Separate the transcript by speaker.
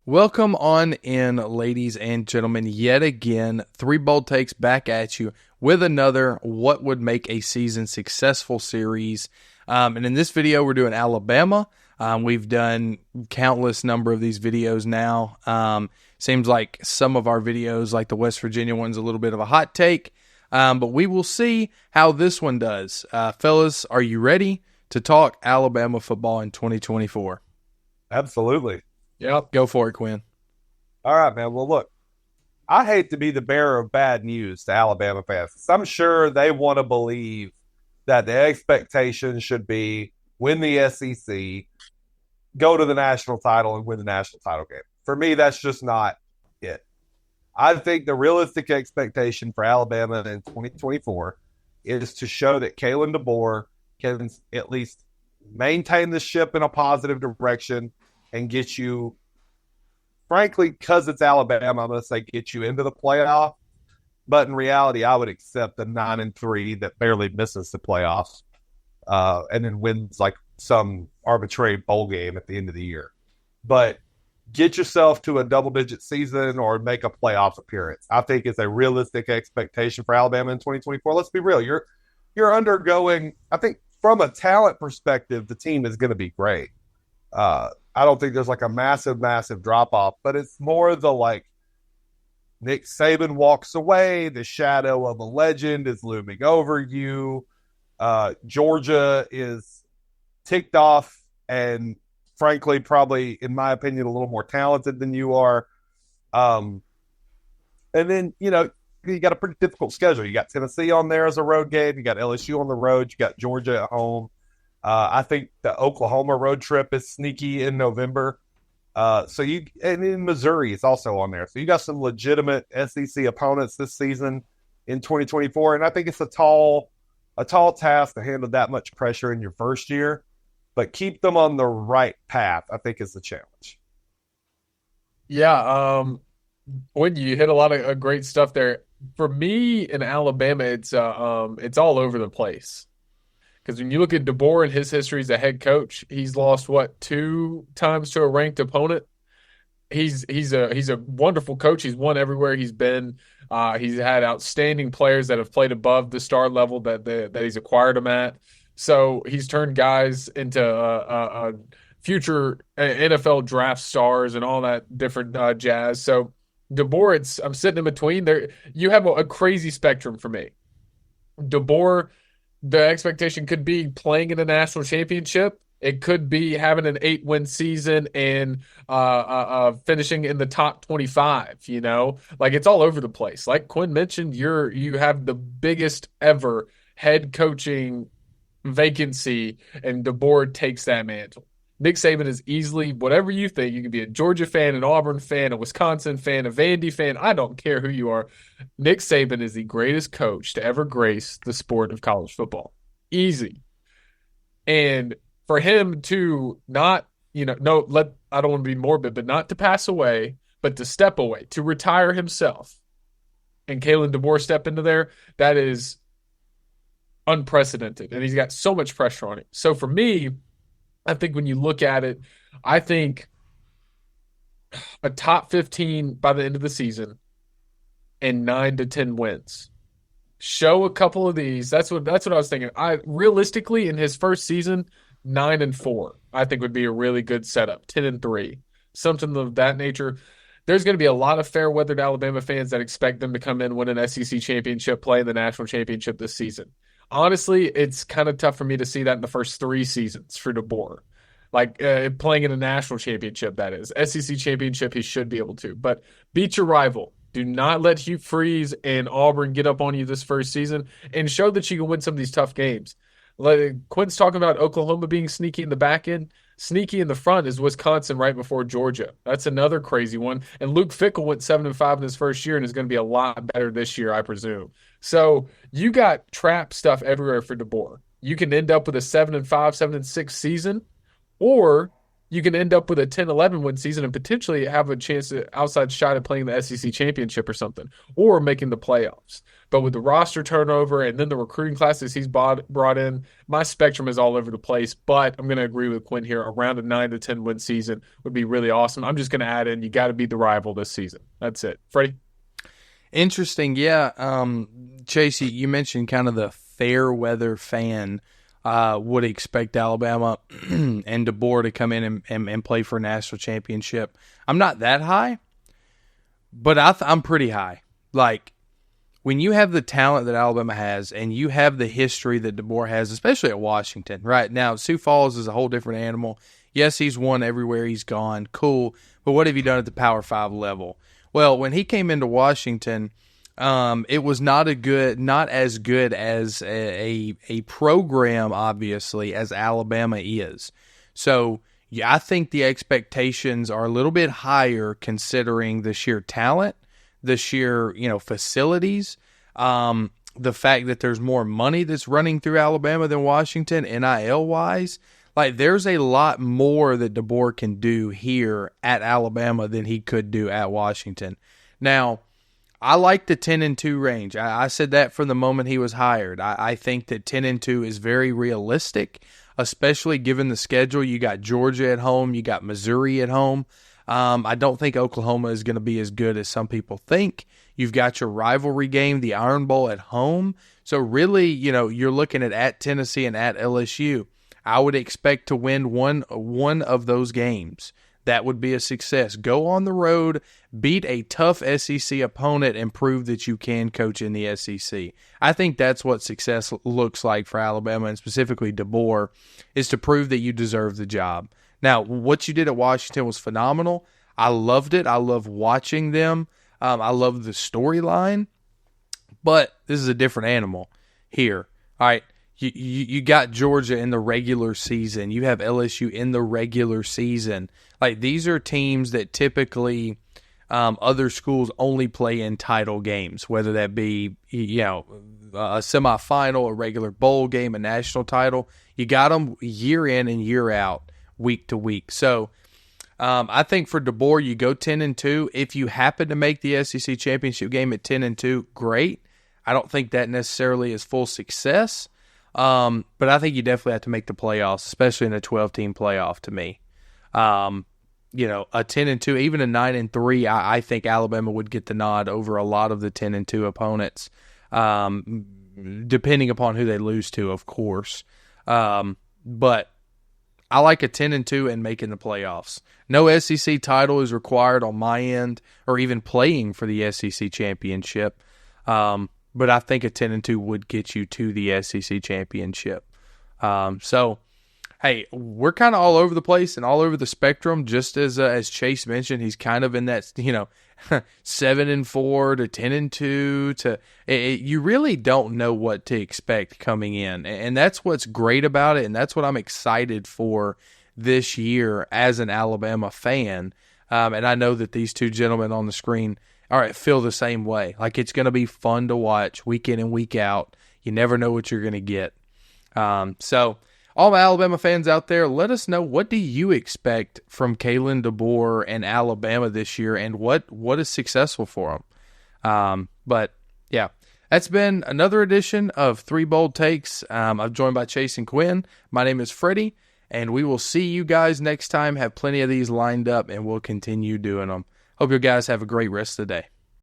Speaker 1: Welcome on in, ladies and gentlemen, yet again. Three Bold Takes back at you with another What Would Make a Season Successful series. And in this video, we're doing Alabama. We've done countless number of these videos now. Seems like some of our videos, like the West Virginia one's a little bit of a hot take. But we will see how this one does. Fellas, are you ready to talk Alabama football in 2024?
Speaker 2: Absolutely.
Speaker 1: Yep. Go for it, Quinn.
Speaker 2: All right, man. Well, look, I hate to be the bearer of bad news to Alabama fans. I'm sure they want to believe that the expectation should be win the SEC, go to the national title, and win the national title game. For me, that's just not it. I think the realistic expectation for Alabama in 2024 is to show that Kalen DeBoer can at least maintain the ship in a positive direction and get you, frankly, because it's Alabama, I'm going to say get you into the playoff. But in reality, I would accept a 9-3 that barely misses the playoffs and then wins like some arbitrary bowl game at the end of the year. But get yourself to a double-digit season or make a playoff appearance. I think it's a realistic expectation for Alabama in 2024. Let's be real. You're undergoing, I think, from a talent perspective, the team is going to be great. I don't think there's like a massive drop off, but it's more the like Nick Saban walks away, the shadow of a legend is looming over you. Georgia is ticked off and frankly, probably, in my opinion, a little more talented than you are. And then, you got a pretty difficult schedule. You got Tennessee on there as a road game. You got LSU on the road. You got Georgia at home. I think the Oklahoma road trip is sneaky in November. And in Missouri is also on there. So you got some legitimate SEC opponents this season in 2024. And I think it's a tall task to handle that much pressure in your first year, but keep them on the right path, I think is the challenge.
Speaker 3: Yeah, when you hit a lot of great stuff there. For me in Alabama, it's all over the place. Because when you look at DeBoer and his history as a head coach, he's lost two times to a ranked opponent. He's a wonderful coach. He's won everywhere he's been. He's had outstanding players that have played above the star level that he's acquired them at. So he's turned guys into future NFL draft stars and all that different jazz. So DeBoer, I'm sitting in between there. You have a crazy spectrum for me. DeBoer, the expectation could be playing in a national championship. It could be having an 8-win season and finishing in the top 25. Like it's all over the place. Like Quinn mentioned, you have the biggest ever head coaching vacancy, and DeBoer takes that mantle. Nick Saban is easily whatever you think. You can be a Georgia fan, an Auburn fan, a Wisconsin fan, a Vandy fan. I don't care who you are. Nick Saban is the greatest coach to ever grace the sport of college football. Easy. And for him to not, I don't want to be morbid, but not to pass away, but to step away, to retire himself, and Kalen DeBoer step into there, that is unprecedented. And he's got so much pressure on it. So for me, I think when you look at it, I think a top 15 by the end of the season and 9 to 10 wins. Show a couple of these. That's what I was thinking. Realistically in his first season, 9-4, I think would be a really good setup. 10-3, something of that nature. There's going to be a lot of fair-weathered Alabama fans that expect them to come in, win an SEC championship, play in the national championship this season. Honestly, it's kind of tough for me to see that in the first 3 seasons for DeBoer. Like playing in a national championship, that is. SEC championship, he should be able to. But beat your rival. Do not let Hugh Freeze and Auburn get up on you this first season and show that you can win some of these tough games. Quinn's talking about Oklahoma being sneaky in the back end. Sneaky in the front is Wisconsin right before Georgia. That's another crazy one. And Luke Fickell went 7-5 in his first year and is going to be a lot better this year, I presume. So you got trap stuff everywhere for DeBoer. You can end up with a 7-5, 7-6 season, or you can end up with a 10-11 win season and potentially have a chance at outside shot at playing the SEC championship or something, or making the playoffs. But with the roster turnover and then the recruiting classes he's brought in, my spectrum is all over the place. But I'm going to agree with Quinn here. Around a 9 to 10 win season would be really awesome. I'm just going to add in, you got to beat the rival this season. That's it. Freddie?
Speaker 1: Interesting. Yeah. Chase, you mentioned kind of the fair weather fan would expect Alabama and DeBoer to come in and play for a national championship. I'm not that high, but I'm pretty high. Like, when you have the talent that Alabama has and you have the history that DeBoer has, especially at Washington, right? Now, Sioux Falls is a whole different animal. Yes, he's won everywhere he's gone. Cool. But what have you done at the Power 5 level? Well, when he came into Washington, it was not as good as a program, obviously, as Alabama is. So, yeah, I think the expectations are a little bit higher considering the sheer talent, the sheer, facilities, the fact that there's more money that's running through Alabama than Washington, NIL-wise. Like, there's a lot more that DeBoer can do here at Alabama than he could do at Washington. Now, I like the 10-2 range. I said that from the moment he was hired. I think that 10-2 is very realistic, especially given the schedule. You got Georgia at home. You got Missouri at home. I don't think Oklahoma is going to be as good as some people think. You've got your rivalry game, the Iron Bowl, at home. So really, you're looking at Tennessee and at LSU. I would expect to win one of those games. That would be a success. Go on the road, beat a tough SEC opponent, and prove that you can coach in the SEC. I think that's what success looks like for Alabama, and specifically DeBoer, is to prove that you deserve the job. Now, what you did at Washington was phenomenal. I loved it. I love watching them. I love the storyline. But this is a different animal here. All right. You got Georgia in the regular season. You have LSU in the regular season. Like, these are teams that typically other schools only play in title games, whether that be a semifinal, a regular bowl game, a national title. You got them year in and year out, week to week. So I think for DeBoer, you go 10-2. If you happen to make the SEC championship game at 10-2, great. I don't think that necessarily is full success. But I think you definitely have to make the playoffs, especially in a 12-team playoff to me. A 10-2, even a 9-3, I think Alabama would get the nod over a lot of the 10-2 opponents, depending upon who they lose to, of course. But I like a 10-2 and making the playoffs. No SEC title is required on my end, or even playing for the SEC championship. But I think a 10-2 would get you to the SEC championship. So, hey, we're kind of all over the place and all over the spectrum. Just as Chase mentioned, he's kind of in that 7-4 to 10-2 to. You really don't know what to expect coming in, and that's what's great about it, and that's what I'm excited for this year as an Alabama fan. And I know that these two gentlemen on the screen feel the same way. Like, it's going to be fun to watch week in and week out. You never know what you're going to get. So, all my Alabama fans out there, let us know, what do you expect from Kalen DeBoer and Alabama this year, and what is successful for them? But, yeah, that's been another edition of Three Bold Takes. I'm joined by Chase and Quinn. My name is Freddie, and we will see you guys next time. Have plenty of these lined up, and we'll continue doing them. Hope you guys have a great rest of the day.